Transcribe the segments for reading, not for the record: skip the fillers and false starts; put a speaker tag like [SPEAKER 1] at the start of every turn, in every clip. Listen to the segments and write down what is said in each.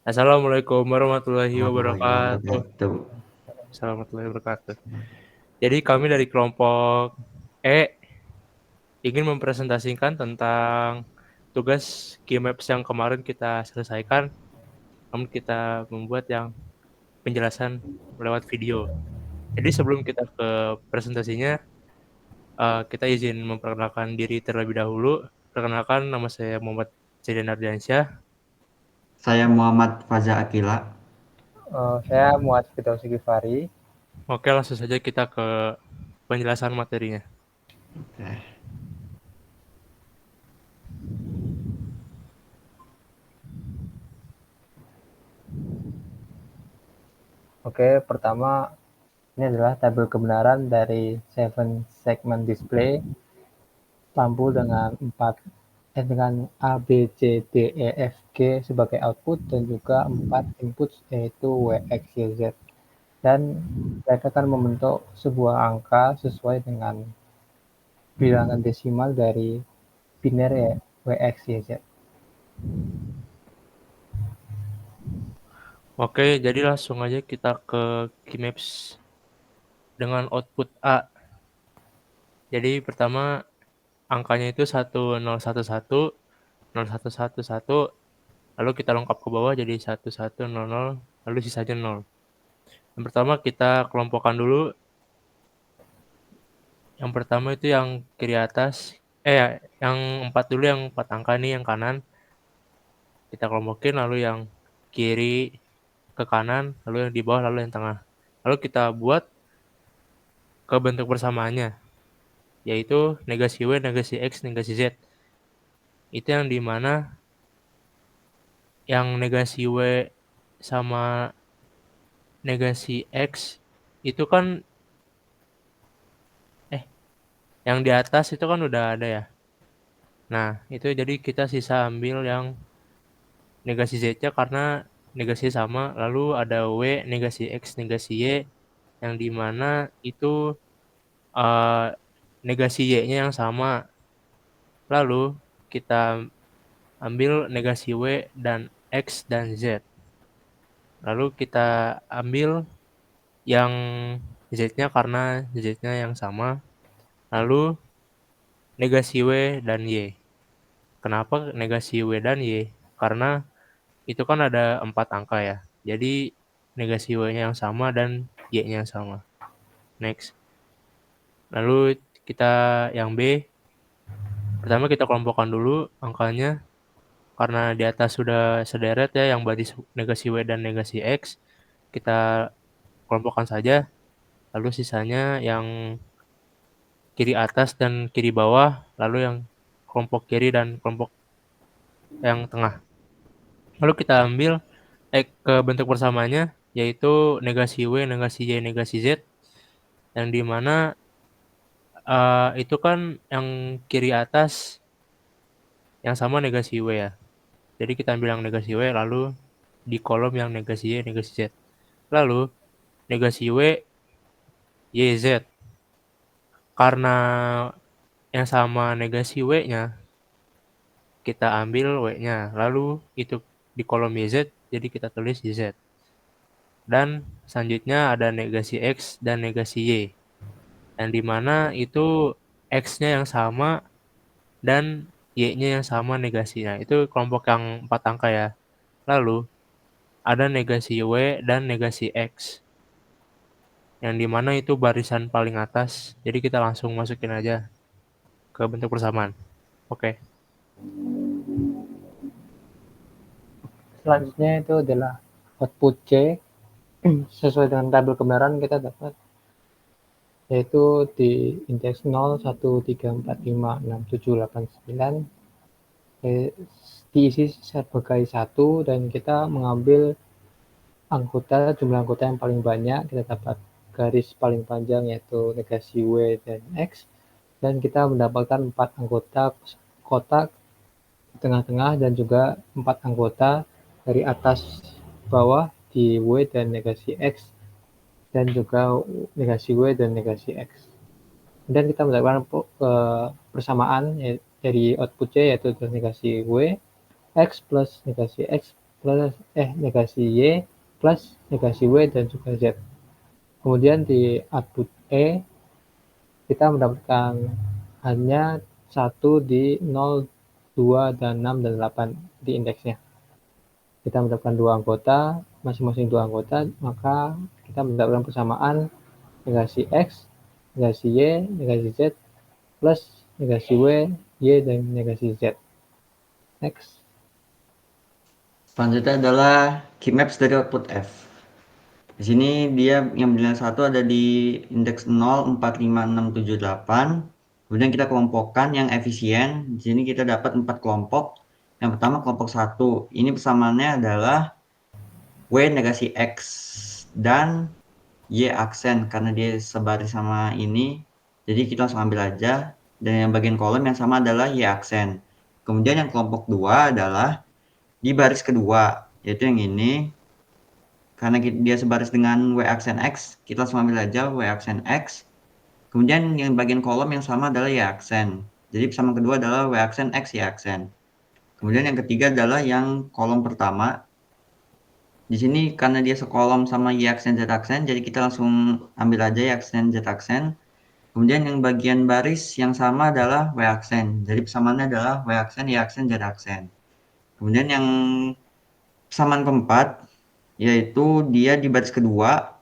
[SPEAKER 1] Assalamualaikum warahmatullahi
[SPEAKER 2] Warahmatullahi
[SPEAKER 1] wabarakatuh.
[SPEAKER 2] wabarakatuh.
[SPEAKER 1] Assalamualaikum warahmatullahi wabarakatuh. Jadi kami dari kelompok E ingin mempresentasikan tentang tugas Keymaps yang kemarin kita selesaikan, namun kita membuat yang penjelasan lewat video. Jadi sebelum kita ke presentasinya, kita izin memperkenalkan diri terlebih dahulu. Perkenalkan, nama saya Muhammad Zaidan Ardiansyah.
[SPEAKER 2] Saya Muhammad Faza Akila.
[SPEAKER 3] Saya Muaz Firdaus Gifari.
[SPEAKER 1] Oke, langsung saja kita ke penjelasan materinya.
[SPEAKER 3] Oke, pertama ini adalah tabel kebenaran dari 7 segment display lampu dengan A, B, C, D, E, F, G sebagai output dan juga 4 input yaitu W, X, Y, Z. Dan mereka akan membentuk sebuah angka sesuai dengan bilangan desimal dari biner W, X, Y, Z.
[SPEAKER 1] Oke, jadi langsung aja kita ke Keymaps dengan output A. Jadi pertama angkanya itu 1011, 0111, lalu kita lengkap ke bawah jadi 1100, lalu sisanya 0. Yang pertama kita kelompokkan dulu. Yang pertama itu yang kiri atas, yang 4 dulu, yang 4 angka nih yang kanan. Kita kelompokin, lalu yang kiri ke kanan, lalu yang di bawah, lalu yang tengah. Lalu kita buat ke bentuk persamaannya, yaitu negasi W, negasi X, negasi Z. Itu yang dimana yang negasi W sama negasi X itu kan yang di atas itu kan udah ada ya. Nah, itu jadi kita sisa ambil yang negasi Z-nya karena negasi sama, lalu ada W, negasi X, negasi Y, yang dimana itu uh, negasi Y-nya yang sama. Lalu kita ambil negasi W dan X dan Z. Lalu kita ambil yang Z-nya karena Z-nya yang sama. Lalu negasi W dan Y. Kenapa negasi W dan Y? Karena itu kan ada 4 angka ya. Jadi negasi W-nya yang sama dan Y-nya yang sama. Next. Lalu kita yang B. Pertama kita kelompokkan dulu angkanya. Karena di atas sudah sederet ya yang baris negasi W dan negasi X. Kita kelompokkan saja. Lalu sisanya yang kiri atas dan kiri bawah. Lalu yang kelompok kiri dan kelompok yang tengah. Lalu kita ambil ke bentuk persamaannya, yaitu negasi W, negasi Y, negasi Z, yang dimana itu kan yang kiri atas yang sama negasi W ya. Jadi kita ambil yang negasi W, lalu di kolom yang negasi Y, negasi Z. Lalu negasi W, Y, Z. Karena yang sama negasi W-nya, kita ambil W-nya. Lalu itu di kolom YZ, jadi kita tulis YZ. Dan selanjutnya ada negasi X dan negasi Y. Yang dimana itu X-nya yang sama dan Y-nya yang sama negasinya. Itu kelompok yang 4 angka ya. Lalu ada negasi W dan negasi X. Yang dimana itu barisan paling atas. Jadi kita langsung masukin aja ke bentuk persamaan. Oke.
[SPEAKER 3] Selanjutnya itu adalah output C. Sesuai dengan tabel kebenaran kita dapat yaitu di indeks 0, 1, 3, 4, 5, 6, 7, 8, 9 diisi sebagai 1 dan kita mengambil jumlah anggota yang paling banyak. Kita dapat garis paling panjang yaitu negasi W dan X dan kita mendapatkan 4 anggota kotak di tengah-tengah dan juga 4 anggota dari atas bawah di W dan negasi X dan juga negasi W dan negasi X. Dan kita mendapatkan persamaan dari output C yaitu negasi W, X plus negasi X plus negasi Y plus negasi W dan juga Z. Kemudian di output E kita mendapatkan hanya 1 di 0, 2, dan 6 dan 8 di indeksnya. Kita mendapatkan dua anggota, masing-masing dua anggota, maka kita mendapatkan persamaan negasi X, negasi Y, negasi Z, plus negasi W, Y, dan negasi Z. Next.
[SPEAKER 2] Selanjutnya adalah key maps dari output F. Di sini dia yang bilangan 1 ada di indeks 0, 4, 5, 6, 7, 8. Kemudian kita kelompokkan yang efisien. Di sini kita dapat 4 kelompok. Yang pertama kelompok 1. Ini persamaannya adalah W negasi X dan Y aksen karena dia sebaris sama ini. Jadi kita langsung ambil aja. Dan yang bagian kolom yang sama adalah Y aksen. Kemudian yang kelompok 2 adalah di baris kedua, yaitu yang ini. Karena dia sebaris dengan W aksen X, kita langsung ambil aja W aksen X. Kemudian yang bagian kolom yang sama adalah Y aksen. Jadi persamaan kedua adalah W aksen X Y aksen. Kemudian yang ketiga adalah yang kolom pertama. Di sini karena dia sekolom sama Y aksen Z aksen, jadi kita langsung ambil aja Y aksen Z aksen. Kemudian yang bagian baris yang sama adalah W aksen. Jadi persamaannya adalah W aksen Y aksen Z aksen. Kemudian yang persamaan keempat, yaitu dia di baris kedua.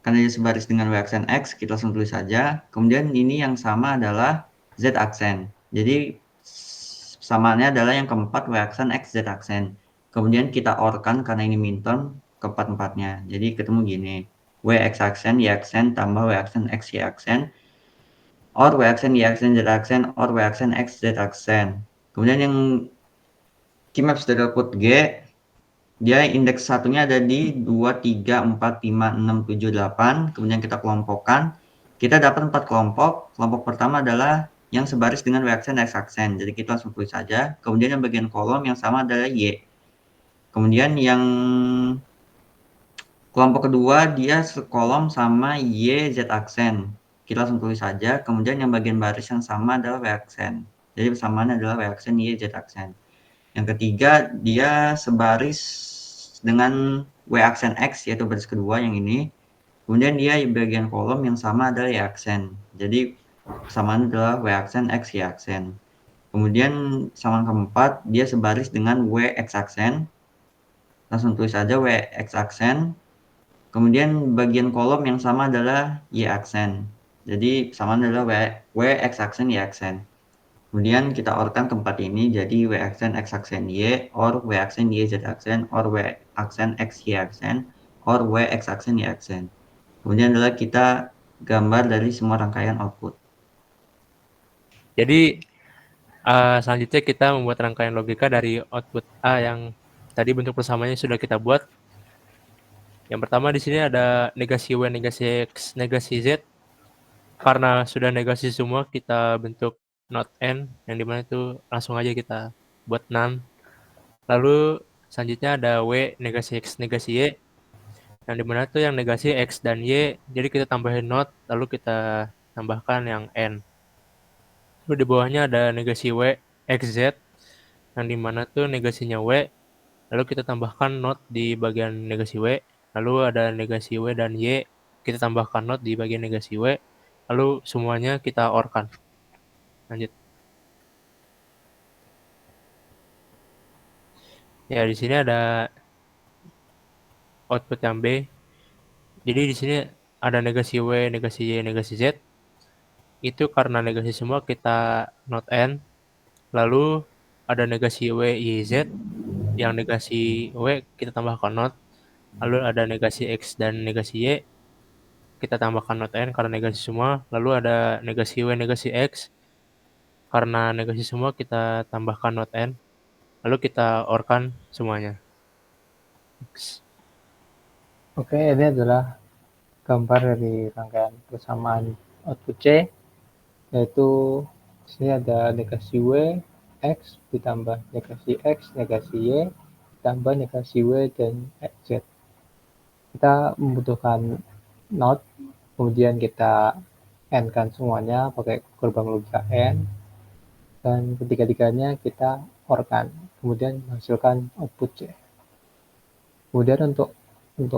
[SPEAKER 2] Karena dia sebaris dengan W aksen X, kita langsung tulis saja. Kemudian ini yang sama adalah Z aksen. Jadi samaannya adalah yang keempat W aksen X Z aksen. Kemudian kita OR-kan karena ini minterm keempat-empatnya. Jadi ketemu gini. W X aksen Y aksen tambah W aksen X Y aksen. OR W aksen Y aksen Z aksen. OR W aksen X Z aksen. Kemudian yang key maps dari output G, dia indeks satunya ada di 2, 3, 4, 5, 6, 7, 8. Kemudian kita kelompokkan. Kita dapat 4 kelompok. Kelompok pertama adalah yang sebaris dengan W aksen X aksen. Jadi kita langsung tulis saja. Kemudian yang bagian kolom yang sama adalah Y. Kemudian yang kelompok kedua dia sekolom sama Y Z aksen. Kita langsung tulis saja. Kemudian yang bagian baris yang sama adalah W aksen. Jadi persamaannya adalah W aksen Y Z aksen. Yang ketiga, dia sebaris dengan W aksen X, yaitu baris kedua yang ini. Kemudian dia di bagian kolom yang sama adalah Y aksen. Jadi persamaan adalah W aksen X Y aksen. Kemudian persamaan keempat, dia sebaris dengan W X aksen. Langsung tulis saja W X aksen. Kemudian bagian kolom yang sama adalah Y aksen. Jadi persamaan adalah W X aksen Y aksen. Kemudian kita OR-kan keempat ini jadi W aksen X aksen Y, OR W aksen Y Z aksen, OR W aksen X Y aksen, OR W X aksen Y aksen. Kemudian adalah kita gambar dari semua rangkaian output.
[SPEAKER 1] Jadi selanjutnya kita membuat rangkaian logika dari output A yang tadi bentuk persamaannya sudah kita buat. Yang pertama di sini ada negasi W, negasi X, negasi Z. Karena sudah negasi semua, kita bentuk not N, yang dimana itu langsung aja kita buat none. Lalu selanjutnya ada W, negasi X, negasi Y, yang dimana itu yang negasi X dan Y, jadi kita tambahin not, lalu kita tambahkan yang N. Lalu di bawahnya ada negasi W, X, Z, yang dimana tuh negasinya W, lalu kita tambahkan not di bagian negasi W, lalu ada negasi W dan Y, kita tambahkan not di bagian negasi W, lalu semuanya kita OR-kan. Lanjut. Ya, di sini ada output yang B. Jadi di sini ada negasi W, negasi Y, negasi Z. Itu karena negasi semua kita not N. Lalu ada negasi W, Y, Z. Yang negasi W kita tambahkan not. Lalu ada negasi X dan negasi Y. Kita tambahkan not N karena negasi semua. Lalu ada negasi W, negasi X. Karena negasi semua kita tambahkan not N. Lalu kita OR-kan semuanya. X.
[SPEAKER 3] Oke, ini adalah gambar dari rangkaian persamaan output C, yaitu di sini ada negasi W, X ditambah negasi X, negasi Y, ditambah negasi W dan Z. Kita membutuhkan not, kemudian kita N-kan semuanya pakai gerbang logika N, dan ketiga-tiganya kita OR-kan, kemudian menghasilkan output C. Kemudian untuk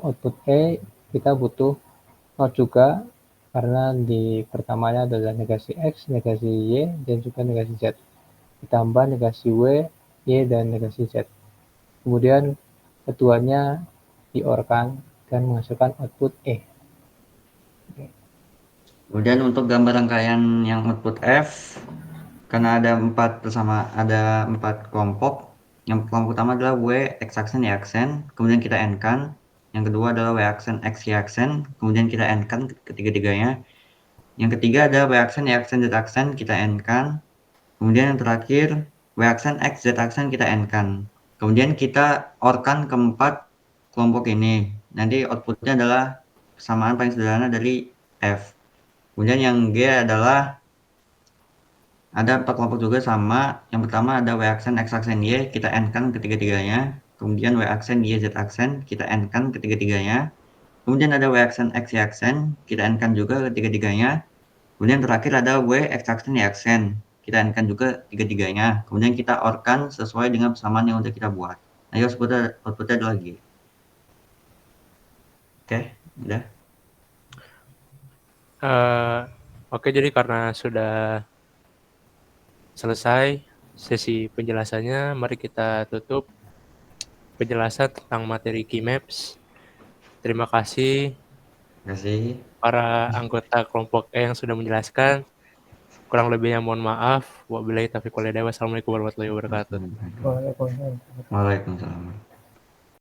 [SPEAKER 3] output E kita butuh not juga, karena di pertamanya adalah negasi X, negasi Y, dan juga negasi Z. Ditambah negasi W, Y, dan negasi Z. Kemudian keduanya di-OR-kan dan menghasilkan output E.
[SPEAKER 2] Kemudian untuk gambar rangkaian yang output F, karena ada empat kelompok. Yang kelompok pertama adalah W X aksen Y aksen, kemudian kita N-kan. Yang kedua adalah W aksen X Y aksen, kemudian kita N-kan ketiga-tiganya. Yang ketiga ada W aksen Y aksen Z aksen, kita N-kan. Kemudian yang terakhir W aksen X Z aksen, kita N-kan. Kemudian kita OR-kan keempat kelompok ini. Nanti outputnya adalah persamaan paling sederhana dari F. Kemudian yang G adalah ada empat kelompok juga sama. Yang pertama ada W aksen X aksen Y, kita N-kan ketiga-tiganya. Kemudian W aksen Y Z aksen, kita N-kan ketiga-tiganya. Kemudian ada W aksen X Y aksen, kita N-kan juga ketiga-tiganya. Kemudian terakhir ada W X aksen Y aksen, kita N-kan juga tiga-tiganya. Kemudian kita OR-kan sesuai dengan persamaan yang udah kita buat. Nah, outputnya ada lagi. Oke, udah.
[SPEAKER 1] Oke, jadi karena sudah selesai sesi penjelasannya, mari kita tutup penjelasan tentang materi key maps. Terima kasih
[SPEAKER 2] Terima kasih.
[SPEAKER 1] para anggota kelompok E yang sudah menjelaskan. Kurang lebihnya mohon maaf. Wabillahi taufiq wal hidayah. Wassalamualaikum warahmatullahi wabarakatuh.
[SPEAKER 3] Waalaikumsalam.
[SPEAKER 2] Waalaikumsalam.